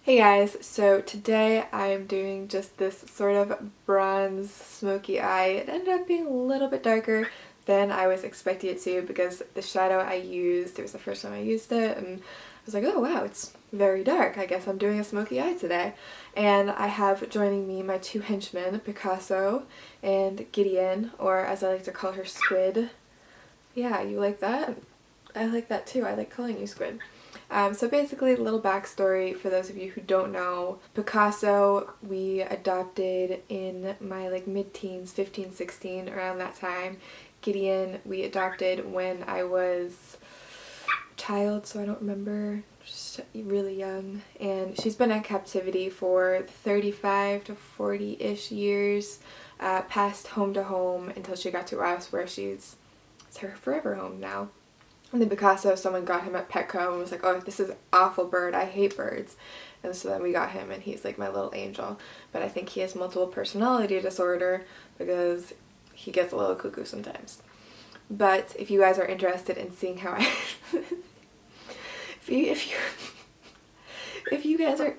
Hey guys, so today I am doing just this sort of bronze smoky eye. It ended up being a little bit darker than I was expecting it to because the shadow I used, it was the first time I used it, and I was like, oh wow, it's very dark. I guess I'm doing a smoky eye today. And I have joining me my two henchmen, Picasso and Gideon, or as I like to call her, Squid. Yeah, you like that? I like that too. I like calling you Squid. So basically, a little backstory for those of you who don't know. Picasso we adopted in my mid-teens, 15, 16, around that time. Gideon we adopted when I was a child, so I don't remember, just really young. And she's been in captivity for 35 to 40-ish years, passed home to home until she got to us where it's her forever home now. And then Picasso, someone got him at Petco and was like, oh, this is an awful bird, I hate birds. And so then we got him and he's like my little angel. But I think he has multiple personality disorder because he gets a little cuckoo sometimes. But if you guys are interested in seeing how I... if you guys are...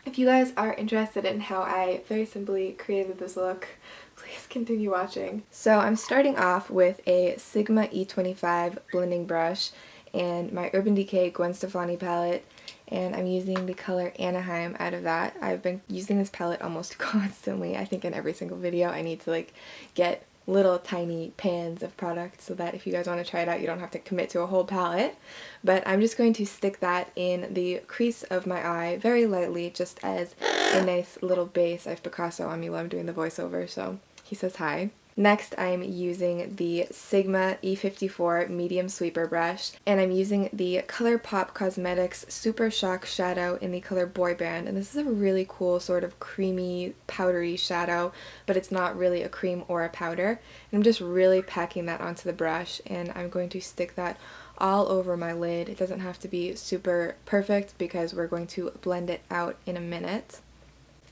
if you guys are interested in how I very simply created this look, please continue watching. So I'm starting off with a Sigma E25 blending brush and my Urban Decay Gwen Stefani palette, and I'm using the color Anaheim out of that. I've been using this palette almost constantly. I think in every single video I need to get little tiny pans of product so that if you guys want to try it out you don't have to commit to a whole palette. But I'm just going to stick that in the crease of my eye very lightly, just as a nice little base. I have Picasso on me while I'm doing the voiceover, so he says hi. Next, I'm using the Sigma E54 medium sweeper brush, and I'm using the ColourPop Cosmetics Super Shock Shadow in the color Boy Band. And this is a really cool sort of creamy, powdery shadow, but it's not really a cream or a powder. And I'm just really packing that onto the brush, and I'm going to stick that all over my lid. It doesn't have to be super perfect because we're going to blend it out in a minute.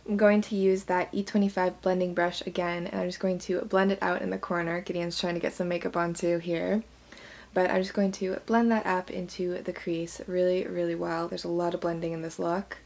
I'm going to use that E25 blending brush again, and I'm just going to blend it out in the corner. Gideon's trying to get some makeup onto here. But I'm just going to blend that up into the crease really, really well. There's a lot of blending in this look.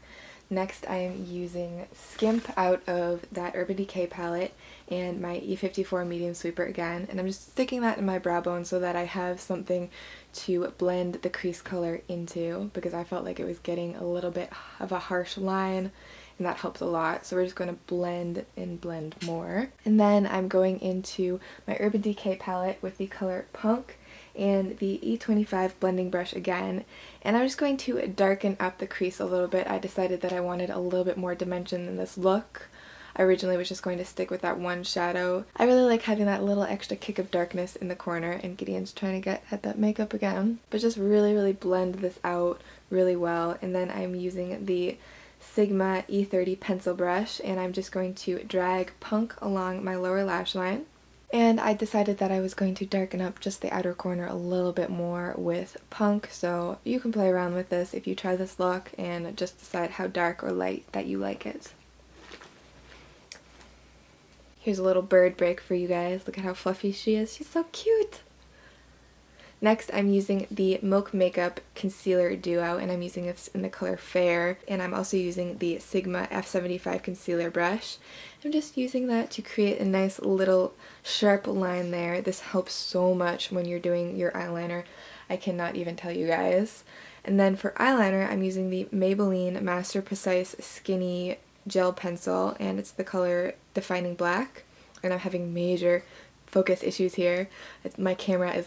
Next, I am using Skimp out of that Urban Decay palette and my E54 medium sweeper again, and I'm just sticking that in my brow bone so that I have something to blend the crease color into, because I felt like it was getting a little bit of a harsh line, and that helps a lot. So we're just going to blend and blend more. And then I'm going into my Urban Decay palette with the color Punk and the E25 blending brush again, and I'm just going to darken up the crease a little bit. I decided that I wanted a little bit more dimension in this look. I originally was just going to stick with that one shadow. I really like having that little extra kick of darkness in the corner, and Gideon's trying to get at that makeup again. But just really, really blend this out really well. And then I'm using the Sigma E30 pencil brush, and I'm just going to drag Punk along my lower lash line. And I decided that I was going to darken up just the outer corner a little bit more with Punk, so you can play around with this if you try this look and just decide how dark or light that you like it. Here's a little bird break for you guys. Look at how fluffy she is. She's so cute! Next, I'm using the Milk Makeup Concealer Duo, and I'm using this in the color Fair, and I'm also using the Sigma F75 concealer brush. I'm just using that to create a nice little sharp line there. This helps so much when you're doing your eyeliner. I cannot even tell you guys. And then for eyeliner, I'm using the Maybelline Master Precise Skinny Gel Pencil, and it's the color Defining Black. And I'm having major focus issues here. My camera is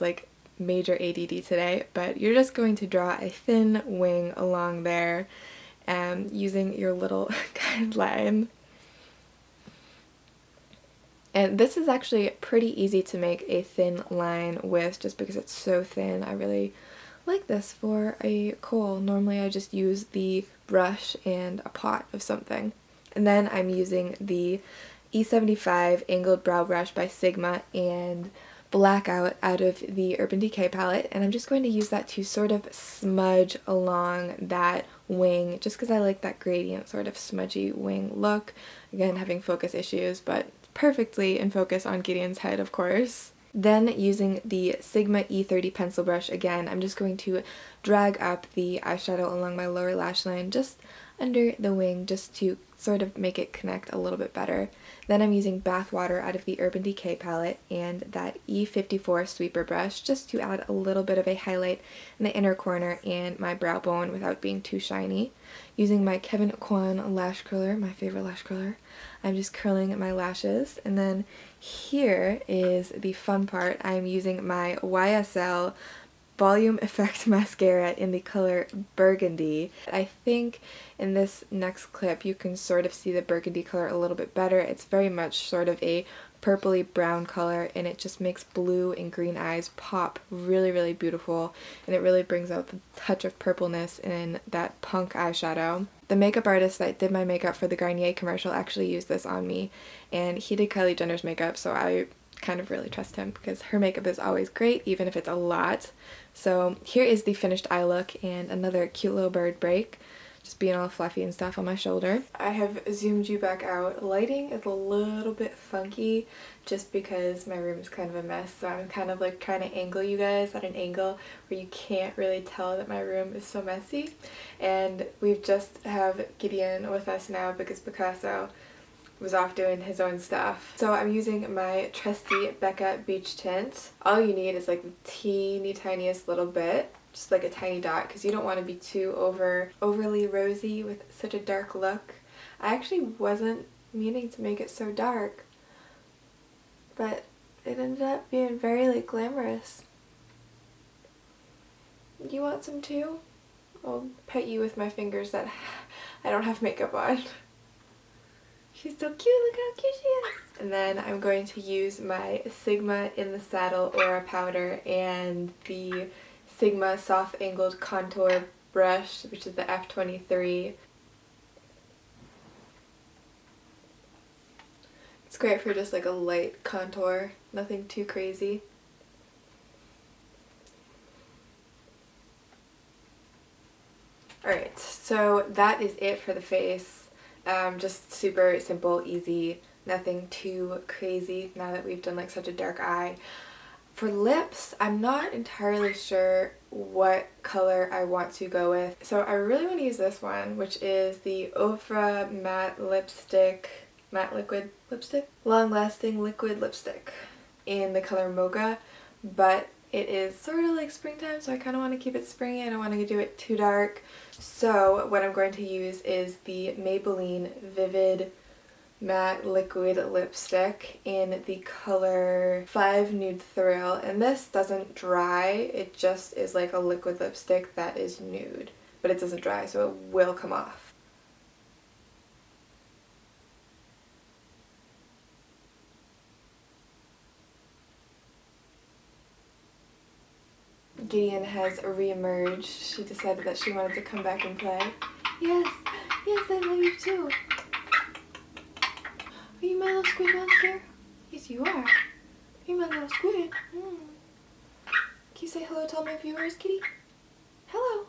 major ADD today, but you're just going to draw a thin wing along there using your little guideline. And this is actually pretty easy to make a thin line with just because it's so thin. I really like this for a kohl. Normally I just use the brush and a pot of something. And then I'm using the E75 Angled Brow Brush by Sigma and Blackout out of the Urban Decay palette, and I'm just going to use that to sort of smudge along that wing, just because I like that gradient sort of smudgy wing look. Again, having focus issues, but perfectly in focus on Gideon's head, of course. Then using the Sigma E30 pencil brush again, I'm just going to drag up the eyeshadow along my lower lash line just under the wing just to sort of make it connect a little bit better. Then I'm using Bathwater out of the Urban Decay palette and that E54 sweeper brush just to add a little bit of a highlight in the inner corner and my brow bone without being too shiny. Using my Kevyn Aucoin lash curler, my favorite lash curler, I'm just curling my lashes. And then here is the fun part. I'm using my YSL Volume Effect Mascara in the color Burgundy. I think in this next clip you can sort of see the burgundy color a little bit better. It's very much sort of a purpley brown color and it just makes blue and green eyes pop really, really beautiful, and it really brings out the touch of purpleness in that punk eyeshadow. The makeup artist that did my makeup for the Garnier commercial actually used this on me, and he did Kylie Jenner's makeup, so I kind of really trust him because her makeup is always great even if it's a lot. So here is the finished eye look and another cute little bird break, just being all fluffy and stuff on my shoulder. I have zoomed you back out. Lighting is a little bit funky just because my room is kind of a mess, so I'm kind of like trying to angle you guys at an angle where you can't really tell that my room is so messy. And we've just have Gideon with us now because Picasso was off doing his own stuff. So I'm using my trusty Becca Beach Tint. All you need is like the teeny tiniest little bit, just like a tiny dot, because you don't want to be too overly rosy with such a dark look. I actually wasn't meaning to make it so dark, but it ended up being very like glamorous. You want some too? I'll pet you with my fingers that I don't have makeup on. She's so cute, look how cute she is! And then I'm going to use my Sigma in the Saddle Aura powder and the Sigma soft angled contour brush, which is the F23. It's great for just like a light contour, nothing too crazy. Alright, so that is it for the face. Just super simple, easy, nothing too crazy now that we've done like such a dark eye. For lips, I'm not entirely sure what color I want to go with. So I really want to use this one, which is the Ofra Matte Lipstick, Matte Liquid Lipstick? Long Lasting Liquid Lipstick in the color Mocha, but it is sort of like springtime, so I kind of want to keep it springy. I don't want to do it too dark. So what I'm going to use is the Maybelline Vivid Matte Liquid Lipstick in the color 5 Nude Thrill. And this doesn't dry, it just is like a liquid lipstick that is nude. But it doesn't dry, so it will come off. Gideon has re-emerged. She decided that she wanted to come back and play. Yes, yes, I love you too. Are you my little squid monster? Yes, you are. You're my little squid. Can you say hello to all my viewers, Kitty? Hello.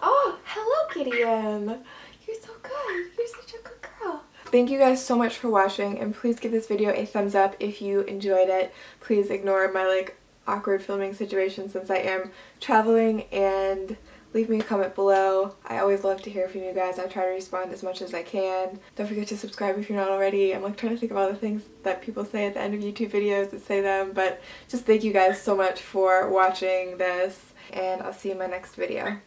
Oh, hello, Gideon. You're so good. You're such a good girl. Thank you guys so much for watching, and please give this video a thumbs up if you enjoyed it. Please ignore my like awkward filming situation since I am traveling, and leave me a comment below. I always love to hear from you guys. I try to respond as much as I can. Don't forget to subscribe if you're not already. I'm like trying to think of all the things that people say at the end of YouTube videos that say them, but just thank you guys so much for watching this, and I'll see you in my next video.